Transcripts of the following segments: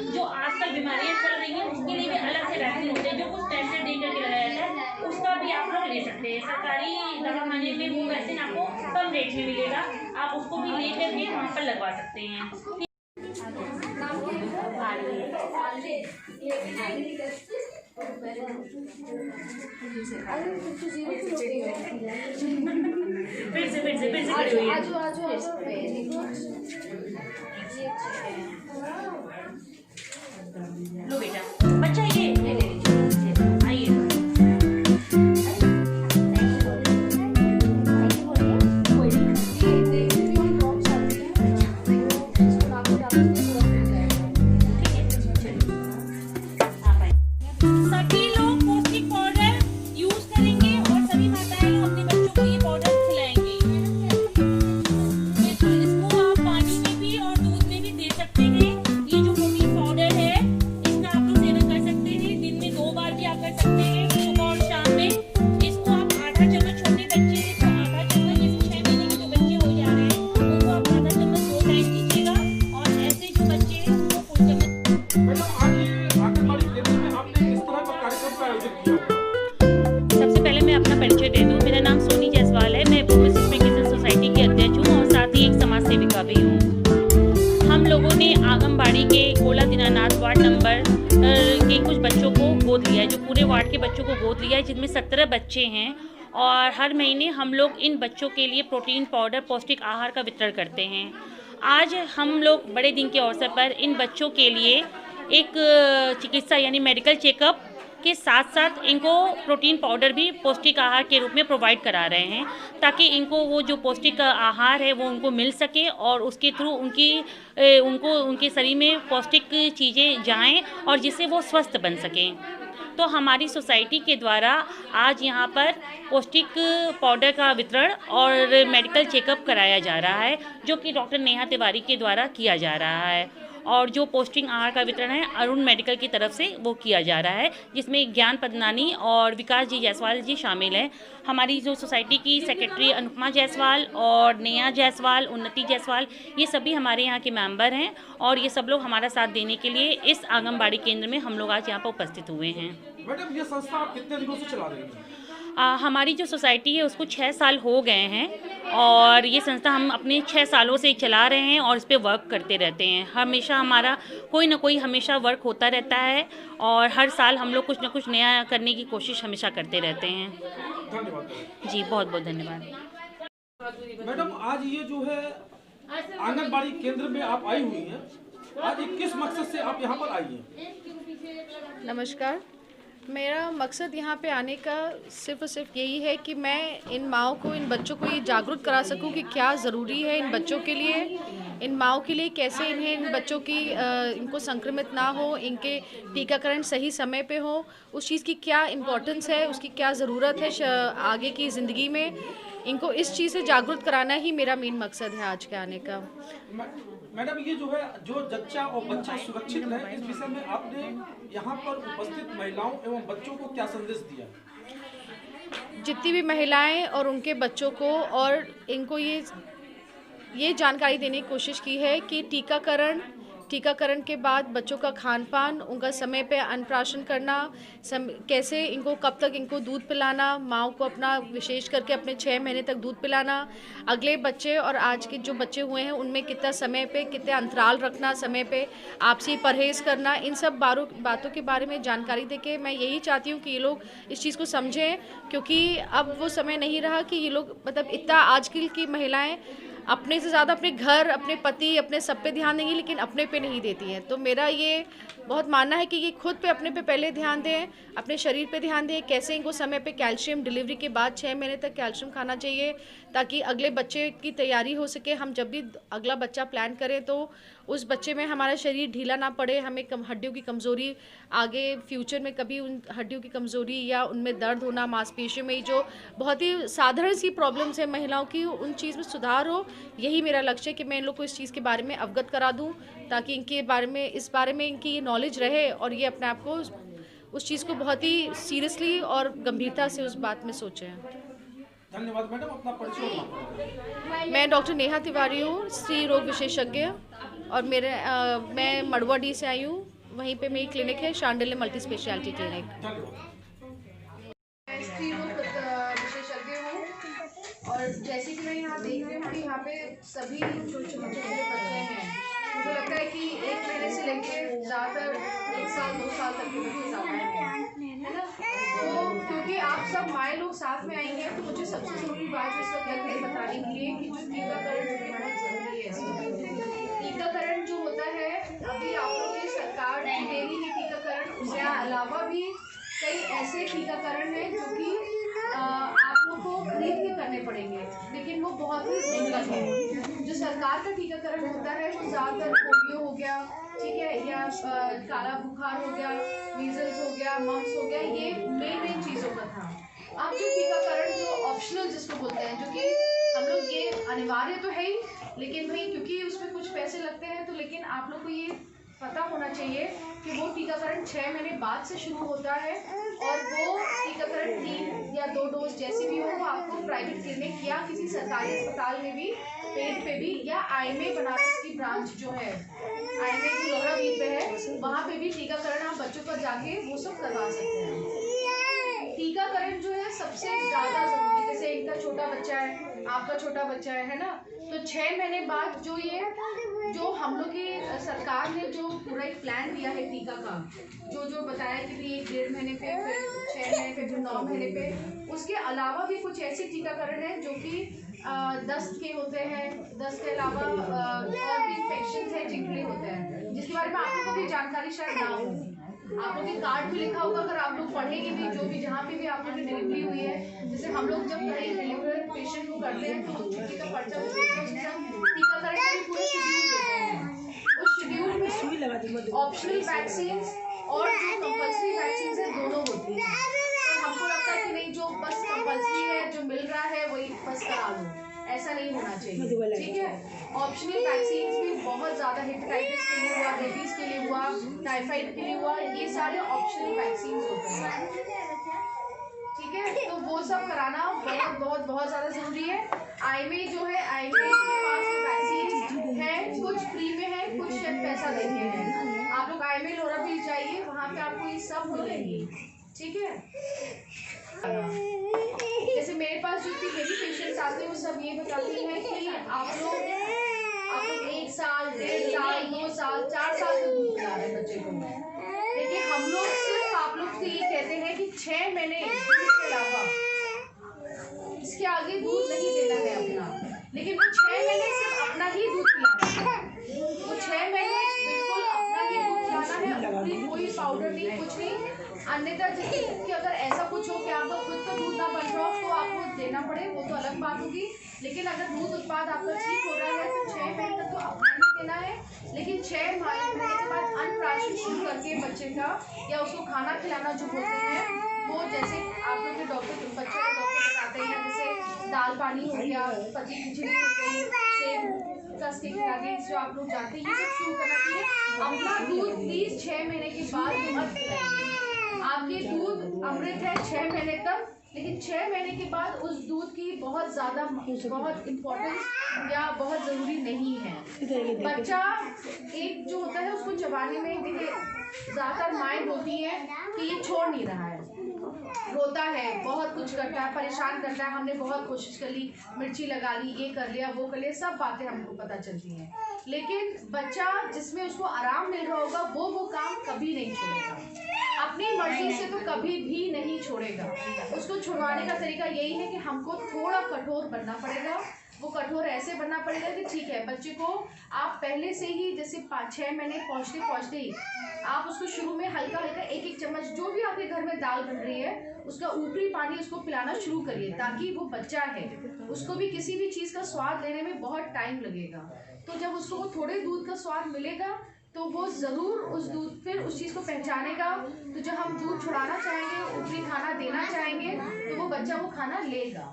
जो आजकल बीमारियां चल रही हैं उसके लिए भी अलग से वैक्सीन होते हैं, जो कुछ पैसे दे करके लगाया जाता है, उसका भी आप लोग ले सकते हैं। सरकारी दवाखाने में वो वैक्सीन आपको कम रेट में मिलेगा, आप उसको भी ले करके वहाँ पर लगवा सकते हैं। फिर से खड़ी हुई है। लो बेटा, बच्चा ये आइए। सभी लोग पौष्टिक पाउडर यूज करेंगे और सभी माताएं अपने बच्चों को ये पाउडर खिलाएंगी। इसको आप पानी में भी और दूध में भी दे सकते हैं। ये जो प्रोटीन पाउडर है इसका आप लोग सेवन कर सकते हैं। दिन में 2 बार भी आप कर सकते हैं, सुबह और शाम में। इसको आप आधा चम्मच, छोटे बच्चे हैं तो आधा चम्मच, जैसे 6 महीने के जो बच्चे हो जा रहे हैं उनको आप आधा चम्मच 2 टाइम दीजिएगा, और ऐसे जो बच्चे हैं उनको फुल चम्मच। सबसे पहले मैं अपना परिचय दे दूं। मेरा नाम सोनी जायसवाल है। मैं वुमेन्स स्प्रिंग सोसाइटी की अध्यक्ष हूं और साथ ही एक समाज सेविका भी हूं। हम लोगों ने आंगनबाड़ी के गोला दीनानाथ वार्ड नंबर के कुछ बच्चों को गोद लिया है, जो पूरे वार्ड के बच्चों को गोद लिया है, जिनमें 17 बच्चे हैं। और हर महीने हम लोग इन बच्चों के लिए प्रोटीन पाउडर, पौष्टिक आहार का वितरण करते हैं। आज हम लोग बड़े दिन के अवसर पर इन बच्चों के लिए एक चिकित्सा यानी मेडिकल चेकअप के साथ साथ इनको प्रोटीन पाउडर भी पौष्टिक आहार के रूप में प्रोवाइड करा रहे हैं, ताकि इनको वो जो पौष्टिक आहार है वो उनको मिल सके और उसके थ्रू उनको उनके शरीर में पौष्टिक चीज़ें जाएं और जिससे वो स्वस्थ बन सकें। तो हमारी सोसाइटी के द्वारा आज यहाँ पर पौष्टिक पाउडर का वितरण और मेडिकल चेकअप कराया जा रहा है, जो कि डॉक्टर नेहा तिवारी के द्वारा किया जा रहा है। और जो पौष्टिक आहार का वितरण है अरुण मेडिकल की तरफ से वो किया जा रहा है, जिसमें ज्ञान पदनानी और विकास जी जायसवाल जी शामिल हैं। हमारी जो सोसाइटी की सेक्रेटरी अनुपमा जायसवाल और नेहा जायसवाल, उन्नति जायसवाल, ये सभी हमारे यहाँ के मेंबर हैं और ये सब लोग हमारा साथ देने के लिए इस आंगनबाड़ी केंद्र में हम लोग आज यहाँ पर उपस्थित हुए हैं। मैडम, ये संस्था आप कितने दिनों से चला रही हैं? हमारी जो सोसाइटी है उसको 6 साल हो गए हैं और ये संस्था हम अपने 6 सालों से चला रहे हैं और इस पे वर्क करते रहते हैं। हमेशा हमारा कोई ना कोई हमेशा वर्क होता रहता है और हर साल हम लोग कुछ ना कुछ नया करने की कोशिश हमेशा करते रहते हैं। धन्यवाद जी, बहुत बहुत धन्यवाद। मैडम, आज ये जो है आंगनबाड़ी केंद्र में आप आई हुई हैं, आज किस मकसद से आप यहाँ पर आई हैं? नमस्कार। मेरा मकसद यहाँ पे आने का सिर्फ और सिर्फ यही है कि मैं इन माँओं को, इन बच्चों को ये जागरूक करा सकूँ कि क्या ज़रूरी है इन बच्चों के लिए, इन माँओं के लिए, कैसे इन्हें, इन बच्चों की इनको संक्रमित ना हो, इनके टीकाकरण सही समय पे हो, उस चीज़ की क्या इम्पोर्टेंस है, उसकी क्या ज़रूरत है आगे की ज़िंदगी में। इनको इस चीज़ से जागरूक कराना ही मेरा मेन मकसद है आज के आने का। मैडम, ये जो है जो जच्चा और बच्चा सुरक्षित रहे, इस विषय में आपने यहाँ पर उपस्थित महिलाओं एवं बच्चों को क्या संदेश दिया? जितनी भी महिलाएं और उनके बच्चों को और इनको ये जानकारी देने की कोशिश की है कि टीकाकरण के बाद बच्चों का खान पान, उनका समय पे अन्नप्राशन करना, कैसे इनको, कब तक इनको दूध पिलाना, माँ को अपना विशेष करके अपने 6 महीने तक दूध पिलाना, अगले बच्चे और आज के जो बच्चे हुए हैं उनमें कितना समय पे, कितने अंतराल रखना, समय पे आपसी परहेज़ करना, इन सब बातों के बारे में जानकारी देके मैं यही चाहती हूँ कि ये लोग इस चीज़ को समझें, क्योंकि अब वो समय नहीं रहा कि ये लोग, मतलब इतना आजकल की महिलाएँ अपने से ज़्यादा अपने घर, अपने पति, अपने सब पे ध्यान देंगी लेकिन अपने पे नहीं देती हैं। तो मेरा ये बहुत मानना है कि ये खुद पे, अपने पे पहले ध्यान दें, अपने शरीर पे ध्यान दें, कैसे इनको समय पे कैल्शियम, डिलीवरी के बाद 6 महीने तक कैल्शियम खाना चाहिए ताकि अगले बच्चे की तैयारी हो सके। हम जब भी अगला बच्चा प्लान करें तो उस बच्चे में हमारा शरीर ढीला ना पड़े, हमें हड्डियों की कमज़ोरी, आगे फ्यूचर में कभी उन हड्डियों की कमज़ोरी या उनमें दर्द होना, मांसपेशियों में जो बहुत ही साधारण सी प्रॉब्लम्स है महिलाओं की, उन चीज़ में सुधार हो। यही मेरा लक्ष्य है कि मैं इन लोग को इस चीज़ के बारे में अवगत करा दूँ ताकि इस बारे में इनकी नॉलेज रहे और ये अपने आप को उस चीज़ को बहुत ही सीरियसली और गंभीरता से उस बात में सोचें। धन्यवाद मैडम, अपना परिचय। मैं डॉक्टर नेहा तिवारी हूँ, स्त्री रोग विशेषज्ञ, और मैं मड़ुआ डी से आई हूँ। वहीं पे मेरी क्लिनिक है, शांडिल्य मल्टी स्पेशलिटी क्लिनिक। मैं स्त्री रोग विशेषज्ञ हूँ और जैसे कि मैं यहाँ देख रही हूँ कि यहाँ पे सभी छोटे बच्चे हैं। मुझे लगता है कि 1 महीने से लेकर ज़्यादातर 1 साल 2 साल तक के बच्चे ज़्यादा हैं, है ना। तो क्योंकि आप सब माएँ लोग साथ में आएंगे तो मुझे सबसे ज़रूरी बात इस वक्त लग रही है बताने के लिए कि जो टीकाकरण बहुत ज़रूरी है। टीकाकरण जो होता है अभी आप लोग की सरकार ने दे रही है टीकाकरण, उसके अलावा भी कई ऐसे टीकाकरण हैं जो कि आप लोग को खरीद के करने पड़ेंगे, लेकिन वो बहुत ही दुर्लभ है। जो सरकार का टीकाकरण होता है वो ज़्यादातर पोलियो हो गया, ठीक है, या काला बुखार हो गया, मीजल्स हो गया, मम्स हो गया, ये मेन चीज़ों का था। अब जो टीकाकरण जो ऑप्शनल जिसको बोलते हैं, जो कि हम लोग ये अनिवार्य तो है ही, लेकिन भाई क्योंकि उसमें कुछ पैसे लगते हैं तो लेकिन आप लोग को ये पता होना चाहिए कि वो टीकाकरण 6 महीने बाद से शुरू होता है और वो टीकाकरण 3 या 2 डोज जैसी भी हो वो आपको प्राइवेट क्लिनिक या किसी सरकारी अस्पताल में भी पेड पे भी या आईएमए बनारस की ब्रांच जो है आईएमए जो लोहरावीर पे है वहाँ पे भी टीकाकरण आप बच्चों का जाके वो सब करवा सकते हैं। टीकाकरण जो है सबसे ज़्यादा ज़रूरी, जैसे इनका छोटा बच्चा है, आपका छोटा बच्चा है ना, तो 6 महीने बाद जो हम लोग की सरकार ने जो पूरा एक प्लान दिया है टीका का, जो बताया कि 1.5 महीने पे, फिर 6 महीने पे, फिर 9 महीने पे, उसके अलावा भी कुछ ऐसे टीकाकरण है जो कि दस्त के होते हैं, दस्त के अलावा और भी इन्फेक्शन है जिनके लिए होते हैं, जिसके बारे में आप लोगों को भी जानकारी शायद ना हो। आप लोग के कार्ड भी लिखा होगा, अगर आप लोग पढ़ेंगे भी, जो भी जहाँ पे भी आप लोग की डिलीवरी हुई है, जैसे हम लोग जब कहीं डिलीवर पेशेंट को करते हैं तो छुट्टी का पर्चा टीकाकरण का भी पूरा शेड्यूल देते हैं। उस शेड्यूल में ऑप्शनल वैक्सीन और जो कंपल्सरी वैक्सीन है दोनों होती है। तो हमको लगता है कि नहीं जो बस कंपल्सरी है, जो मिल रहा है वही बस करा लो, ऐसा नहीं होना चाहिए, ठीक है। ऑप्शनल वैक्सीन भी बहुत ज़्यादा हेपेटाइटिस के लिए हुआ, रेबीज के लिए हुआ, टाइफाइड के लिए हुआ, ये सारे ऑप्शनल वैक्सीन होते हैं, ठीक है। तो वो सब कराना बहुत ज़्यादा ज़रूरी है। आईएमए जो है, आईएमए के पास वैक्सीन है, कुछ फ्री में है, कुछ पैसा देके है। आप लोग आईएमए लोहरावीर जाइए, वहाँ पे आपको ये सब मिलेंगी, ठीक है। जैसे मेरे पास जो हेवी पेशेंट्स आते हैं वो सब ये बताती हैं कि आप लोग 1 साल, 1.5 साल, 2 साल, 4 साल तक दूध पिला रहे हैं बच्चे को, लेकिन हम लोग सिर्फ आप लोग से ये कहते हैं कि 6 महीने दूध के अलावा इसके आगे दूध नहीं देना है अपना, लेकिन वो 6 महीने सिर्फ अपना ही दूध पिलाना है। वो 6 महीने बिल्कुल अपना ही दूध पिलाना है, कोई पाउडर नहीं, कुछ नहीं। अन्यथा जैसे कि अगर ऐसा कुछ हो कि आपका खुद का दूध ना बन रहा हो तो आपको देना पड़े, वो तो अलग बात होगी, लेकिन अगर दूध उत्पाद आपका ठीक हो रहा है तो 6 महीने तक तो अपना ही देना है। लेकिन 6 महीने के बाद अन्नप्राशन शुरू करके बच्चे का या उसको खाना खिलाना जो बोलते हैं, वो जैसे आप लोग के डॉक्टर बच्चे के डॉक्टर बताते हैं, जैसे दाल पानी हो गया, पतली खिचड़ी हो गई, सेब कस के खिला दी, जो आप लोग जानते हैं, ये सब शुरू करना चाहिए। अपना दूध प्लीज 6 महीने के बाद मत पिलाइए। आपके दूध अमृत है 6 महीने तक, लेकिन 6 महीने के बाद उस दूध की बहुत ज़्यादा बहुत इम्पोर्टेंस या बहुत ज़रूरी नहीं है। बच्चा एक जो होता है उसको चबाने में देखिए ज़्यादातर माएँ बोलती हैं कि ये छोड़ नहीं रहा है, रोता है, बहुत कुछ करता है, परेशान करता है, हमने बहुत कोशिश कर ली, मिर्ची लगा ली, ये कर लिया, वो कर लिया, सब बातें हमको पता चलती हैं, लेकिन बच्चा जिसमें उसको आराम मिल रहा होगा वो काम कभी नहीं छोड़ेगा, अपनी मर्जी से तो कभी भी नहीं छोड़ेगा। उसको छुड़वाने का तरीका यही है कि हमको थोड़ा कठोर बनना पड़ेगा। वो कठोर ऐसे बनना पड़ेगा कि ठीक है, बच्चे को आप पहले से ही जैसे 5-6 महीने पहुँचते ही आप उसको शुरू में हल्का हल्का 1-1 चम्मच जो भी आपके घर में दाल बन रही है उसका ऊपरी पानी उसको पिलाना शुरू करिए, ताकि वो बच्चा है उसको भी किसी भी चीज़ का स्वाद लेने में बहुत टाइम लगेगा। तो जब उसको वो थोड़े दूध का स्वाद मिलेगा तो वो ज़रूर उस दूध फिर उस चीज़ को पहचानेगा। तो जब हम दूध छुड़ाना चाहेंगे, ऊपरी खाना देना चाहेंगे, तो वो बच्चा वो खाना लेगा।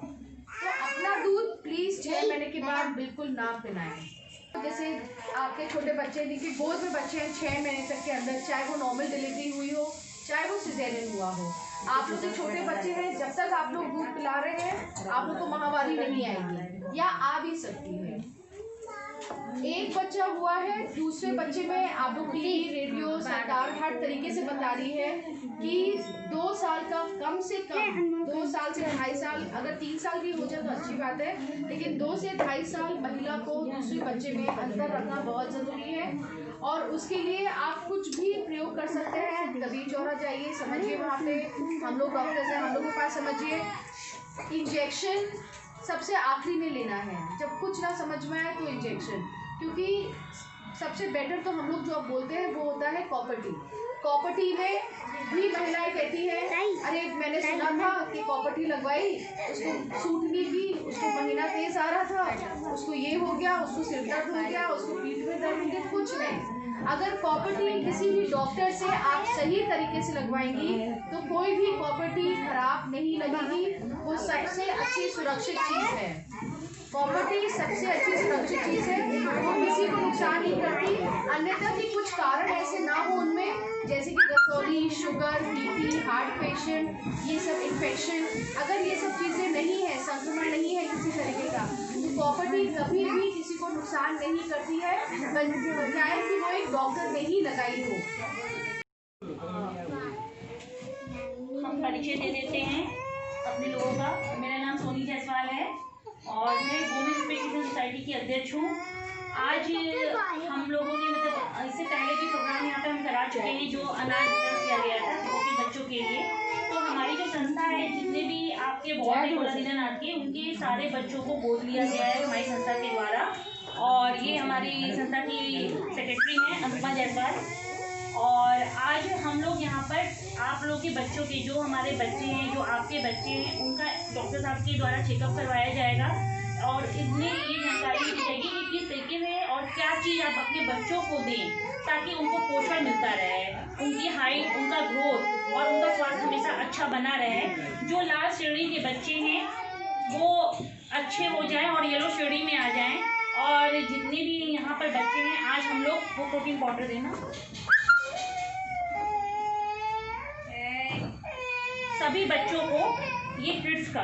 तो अपना दूध प्लीज़ 6 महीने के बाद बिल्कुल ना पिलाएं। जैसे आपके छोटे बच्चे देखिए गोद में बच्चे हैं 6 महीने तक के अंदर, चाहे वो नॉर्मल डिलीवरी हुई हो चाहे वो सिजेरियन हुआ हो, आप लोग के छोटे बच्चे हैं, जब तक आप लोग दूध पिला रहे हैं आप लोग को महामारी नहीं आएगी या आ भी सकती है। एक बच्चा हुआ है, दूसरे बच्चे में आप लोग टीवी रेडियो सरकार हर तरीके से बता रही है कि 2 साल का कम से कम 2 साल से 2.5 साल, अगर 3 साल भी हो जाए तो अच्छी बात है, लेकिन 2 से 2.5 साल महिला को दूसरे बच्चे में अंतर रखना बहुत ज़रूरी है। और उसके लिए आप कुछ भी प्रयोग कर सकते हैं। कभी चौरा जाइए, समझिए, वहाँ पे हम लोग डॉक्टर्स हैं, हम लोग के पास समझिए। इंजेक्शन सबसे आखिरी में लेना है, जब कुछ ना समझ में आए तो इंजेक्शन, क्योंकि सबसे बेटर तो हम लोग जो अब बोलते हैं वो होता है कॉपर-टी। कॉपर-टी में भी महिलाएं कहती हैं, अरे मैंने सुना था कि कॉपर-टी लगवाई, उसको सूट नहीं की, उसको महीना तेज आ रहा था, उसको ये हो गया, उसको सिर दर्द हो गया, उसको पीठ में दर्द हो गया। कुछ नहीं, अगर कॉपर-टी किसी भी डॉक्टर से आप सही तरीके से लगवाएंगी तो कोई भी कॉपर-टी खराब नहीं लगेगी। वो सबसे अच्छी सुरक्षित चीज़ है। कॉपर-टी सबसे अच्छी सुरक्षित चीज़ है, वो किसी को नुकसान नहीं करती। अन्यथा कि कुछ कारण ऐसे ना हो उनमें, जैसे कि रसौली, शुगर, बीपी, हार्ट पेशेंट, ये सब इन्फेक्शन, अगर ये सब चीज़ें नहीं है, संक्रमण नहीं है किसी तरीके का, तो कॉपर-टी कभी भी किसी को नुकसान नहीं करती है, बजाय कि वो एक डॉक्टर ने ही लगाई हो। हम परिचय दे देते हैं अपने लोगों का। मेरा नाम सोनी जायसवाल है और मैं वुमेन स्पीक किचन सोसाइटी की अध्यक्ष हूँ। आज हम लोगों ने मतलब इससे पहले भी प्रोग्राम यहाँ पे हम करा चुके हैं जो अनाज वितरण किया गया था छोटे बच्चों के लिए। तो हमारी जो संस्था है, जितने भी आपके वार्ड है कोला दीनानाथ के, उनके सारे बच्चों को गोद लिया गया है हमारी संस्था के द्वारा। और ये हमारी संस्था की सेक्रेटरी हैं अनुपमा जायसवाल। और आज हम लोग यहाँ पर आप लोग के बच्चों के, जो हमारे बच्चे हैं, जो आपके बच्चे हैं, उनका डॉक्टर साहब के द्वारा चेकअप करवाया जाएगा और इसमें ये जानकारी दी जाएगी कि किस तरीके में और क्या चीज़ आप अपने बच्चों को दें ताकि उनको पोषण मिलता रहे, उनकी हाइट, उनका ग्रोथ और उनका स्वास्थ्य हमेशा अच्छा बना रहे। जो लाल श्रेणी के बच्चे हैं वो अच्छे हो जाएं और येलो श्रेणी में आ जाएं। और जितने भी यहाँ पर बच्चे हैं, आज हम लोग वो प्रोटीन पाउडर देना सभी बच्चों को ये किड्स का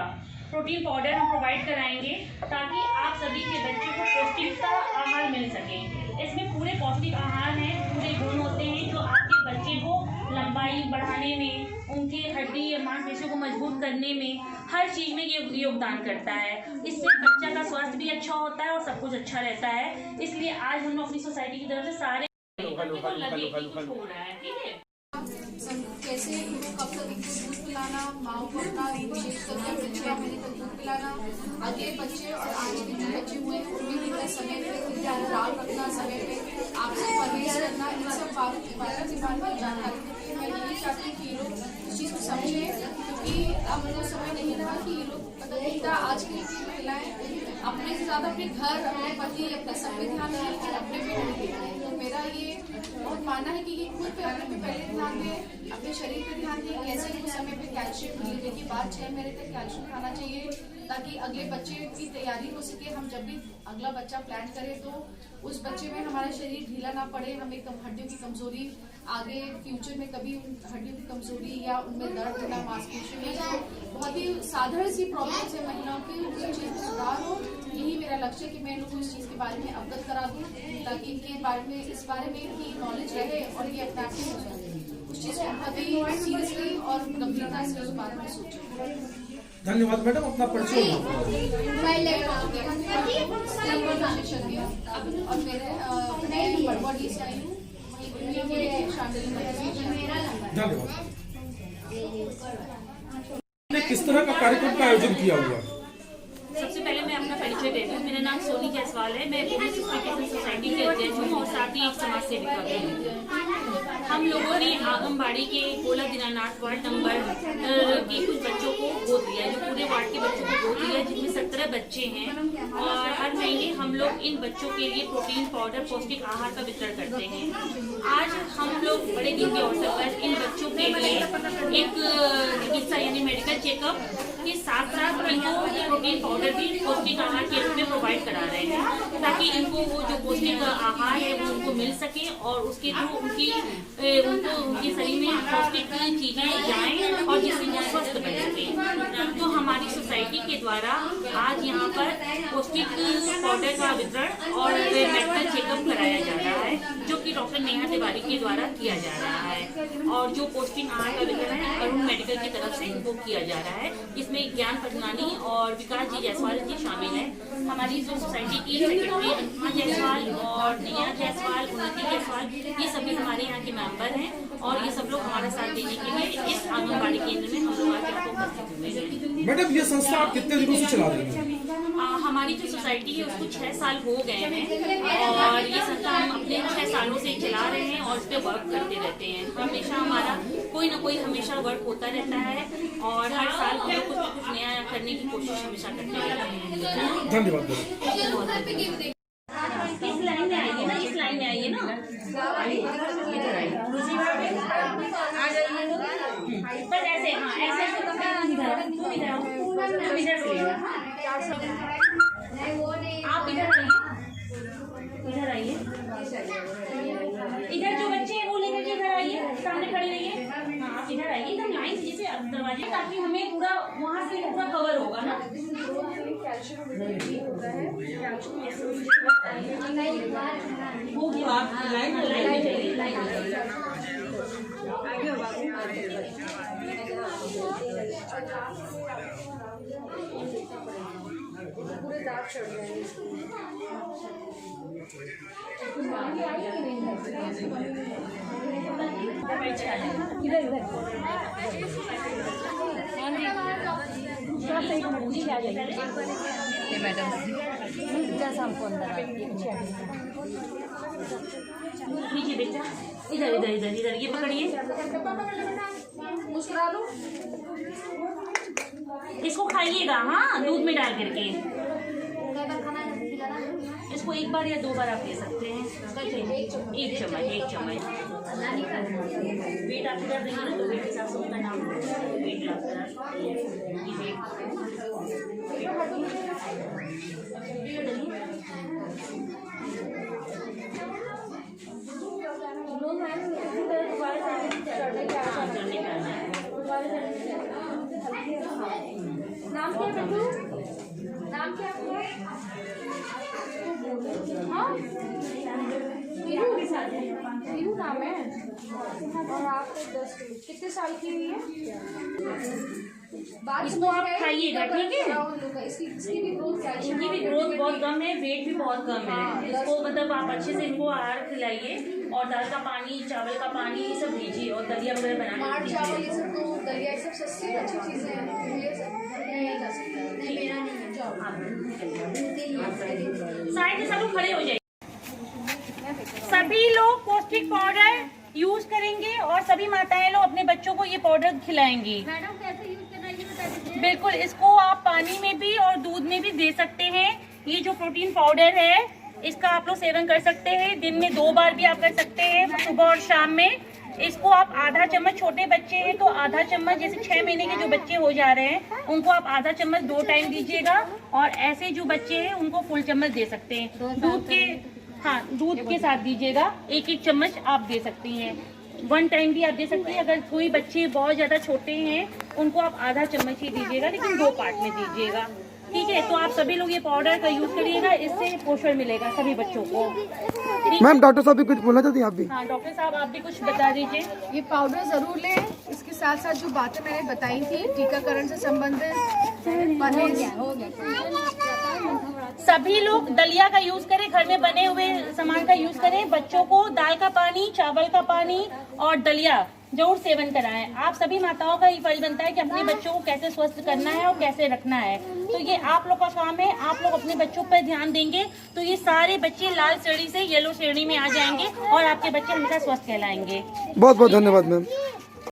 प्रोटीन पाउडर हम प्रोवाइड कराएंगे ताकि आप सभी के बच्चे को पौष्टिकता आहार मिल सके। इसमें पूरे पौष्टिक आहार हैं, पूरे गुण होते हैं जो आपके बच्चे को लंबाई बढ़ाने में, उनके हड्डी या मांसपेशियों को मजबूत करने में, हर चीज़ में ये योगदान करता है। इससे बच्चा का स्वास्थ्य भी अच्छा होता है और सब कुछ अच्छा रहता है। इसलिए आज हम लोग अपनी सोसाइटी की तरफ से सारे हो रहा है, ठीक है। कैसे इनको कब तक इनको दूध पिलाना, माँ को अपना विशेष करके अपने 6 महीने तक दूध पिलाना, आगे बच्चे और आज के जो बच्चे हुए हैं उनमें भी समय पे ख्याल रखना, समय पे आपसे परहेज करना, इन सब बातों के बारे में जानकारी देती है। मैं यही चाहती हूँ कि ये लोग इस चीज़ को समझें, क्योंकि अब वो समय नहीं रहा कि ये लोग मतलब आज की महिलाएं अपने से ज़्यादा अपने घर, अपने पति, अपने सब पे ध्यान दें कि अपने पे नहीं देते हैं। तो मेरा ये बहुत मानना है कि ये खुद पे अपने पे पहले ध्यान दें, अपने शरीर पे ध्यान दें। कैसे इनको समय पे कैल्शियम लेने के बाद 6 महीने तक कैल्शियम खाना चाहिए ताकि अगले बच्चे की तैयारी हो सके। हम जब भी अगला बच्चा प्लान करें तो उस बच्चे में हमारा शरीर ढीला ना पड़े, हमें हड्डियों की कमजोरी आगे फ्यूचर में कभी हड्डियों की कमजोरी या उनमें दर्द होना, मांसपेशियों में, जो बहुत ही साधारण सी प्रॉब्लम्स है महिलाओं की, उस चीज़ में सुधार हो। यही मेरा लक्ष्य है कि मैं लोगों को इस चीज़ के बारे में अवगत करा दूँ ताकि इनके बारे में, इस बारे में इनकी नॉलेज रहे और ये अपना हो जाए उस चीज़ को कभी सीरियसली और गंभीरता से उस बारे में सोचें। धन्यवाद मैडम, अपना परिचय और मेरे बड़वाड़ी से आई हूँ। किस तरह का कार्यक्रम का आयोजन किया हुआ? सबसे पहले मैं अपना परिचय देती हूँ। मेरा नाम सोनी जायसवाल है। मैं वुमेन स्पीक किचन सोसाइटी की अध्यक्ष हूँ और साथ ही एक समाज सेविका भी हूँ। हम लोगों ने आंगनबाड़ी के कोला दीनानाथ वार्ड नंबर के कुछ बच्चों को गोद लिया, जो पूरे वार्ड के बच्चों को गोद लिया, जिनमें 17 बच्चे हैं। और हर महीने हम लोग इन बच्चों के लिए प्रोटीन पाउडर, पौष्टिक आहार का वितरण करते हैं। आज हम लोग बड़े दिन के अवसर पर इन बच्चों के लिए एक चिकित्सा यानी मेडिकल चेकअप के साथ साथ इनको प्रोटीन पाउडर भी पौष्टिक आहार के रूप में प्रोवाइड करा रहे हैं ताकि इनको वो जो पौष्टिक आहार है वो उनको मिल सके और उसके थ्रू उनके शरीर में पौष्टिक चीजें जाएं और जिससे स्वस्थ बनेंगे। तो हमारी सोसाइटी के द्वारा आज यहाँ पर पौष्टिक पाउडर का वितरण और मेडिकल चेकअप कराया जा रहा है, जो कि डॉक्टर नेहा तिवारी के द्वारा किया जा रहा है। और जो पौष्टिक आहार का वितरण है अरुण मेडिकल की तरफ से वो किया जा रहा है, जिसमें ज्ञान पटनानी और विकास जी जायसवाल जी शामिल हैं। हमारी जो सोसाइटी की सेक्रेटरी अनुपमा जायसवाल और नेहा जायसवाल, उन्नति जायसवाल, ये सभी हमारे यहाँ के मेंबर हैं और ये सब लोग हमारा साथ देने के लिए इस आंगनबाड़ी केंद्र में हम लोग आज यहाँ पर उपस्थित हुए हैं। मैडम, ये संस्था आप कितने दिनों से चला रही हैं? हमारी जो सोसाइटी है उसको 6 साल हो गए हैं और ये संस्था हम अपने 6 सालों से चला रहे हैं और उस पर वर्क करते रहते हैं। हमेशा हमारा कोई ना कोई हमेशा वर्क होता रहता है और हर साल हम लोग कुछ न कुछ नया करने की कोशिश हमेशा करते रहते हैं। धन्यवाद। इस लाइन में आइए ना, इस लाइन में आइए ना, इधर आइए, बस ऐसे, हाँ ऐसे तुम इधर आओ, तुम इधर से लेना, आप इधर आइए, इधर जो बच्चे हैं वो लेकर के इधर आइए, सामने खड़े रहिए। हाँ आप इधर आइए एकदम लाइन से, जैसे दरवाजे, ताकि हमें पूरा वहाँ से पूरा कवर होगा ना। आप लाइन में जाइए, लाइन में जाइए। पूरे दांत चढ़ रहे हैं। मैडम जैसा हमको अंदर लीजिए बेटा, इधर इधर इधर इधर, ये पकड़िए, मुस्कुरा लो, इसको खाइएगा, हाँ दूध में डाल करके। इसको एक बार या 2 बार आप ले सकते हैं। एक चम्मच। वेट आप इधर देंगे ना तो वेट के साथ उसका नाम वेट लॉस नाम क्या है बेटू? नाम क्या है? हाँ वीरू नाम है। और आप 10 कितने साल की हुई है? इसको आप खाइएगा, ठीक है। इसकी भी ग्रोथ क्या है? इनकी भी ग्रोथ बहुत कम है, वेट भी बहुत कम है। इसको मतलब आप अच्छे से इनको आहार खिलाइए और दाल का पानी, चावल का पानी ये सब दीजिए और दलिया वगैरह बना मार चावल ये सब, तो दलिया ये सब सस्ती अच्छी चीज़ें हैं, साइड से सब लोग खड़े हो जाइए। सभी लोग पौष्टिक पाउडर यूज करेंगे और सभी माताएं लोग अपने बच्चों को ये पाउडर खिलाएंगी। मैडम कैसे यूज करना है ये बता दीजिए। बिल्कुल, इसको आप पानी में भी और दूध में भी दे सकते हैं। ये जो प्रोटीन पाउडर है इसका आप लोग सेवन कर सकते हैं। दिन में 2 बार भी आप कर सकते हैं, सुबह और शाम में। इसको आप आधा चम्मच, छोटे बच्चे हैं तो आधा चम्मच, जैसे 6 महीने के जो बच्चे हो जा रहे हैं उनको आप आधा चम्मच 2 टाइम दीजिएगा और ऐसे जो बच्चे हैं उनको फुल चम्मच दे सकते हैं। दूध के, हाँ दूध के साथ दीजिएगा, 1-1 चम्मच आप दे सकती हैं। 1 टाइम भी आप दे सकते हैं। अगर कोई बच्चे बहुत ज़्यादा छोटे हैं उनको आप आधा चम्मच ही दीजिएगा, लेकिन 2 पार्ट में दीजिएगा, ठीक है। तो आप सभी लोग ये पाउडर का यूज करिएगा, इससे पोषण मिलेगा सभी बच्चों को। मैम डॉक्टर साहब भी कुछ बोलना चाहती हैं आप भी? हाँ डॉक्टर साहब आप भी कुछ बता दीजिए। ये पाउडर ज़रूर लें। इसके साथ साथ जो बातें मैंने बताई थी टीकाकरण से संबंधित, सभी लोग दलिया का यूज करें, घर में बने हुए सामान का यूज करें। बच्चों को दाल का पानी, चावल का पानी और दलिया जरूर सेवन कराएं। आप सभी माताओं का ये फर्ज बनता है कि अपने बच्चों को कैसे स्वस्थ करना है और कैसे रखना है। तो ये आप लोग का काम है। आप लोग अपने बच्चों पर ध्यान देंगे तो ये सारे बच्चे लाल श्रेणी से येलो श्रेणी में आ जाएंगे और आपके बच्चे हमेशा स्वस्थ कहलाएंगे। बहुत बहुत धन्यवाद मैम।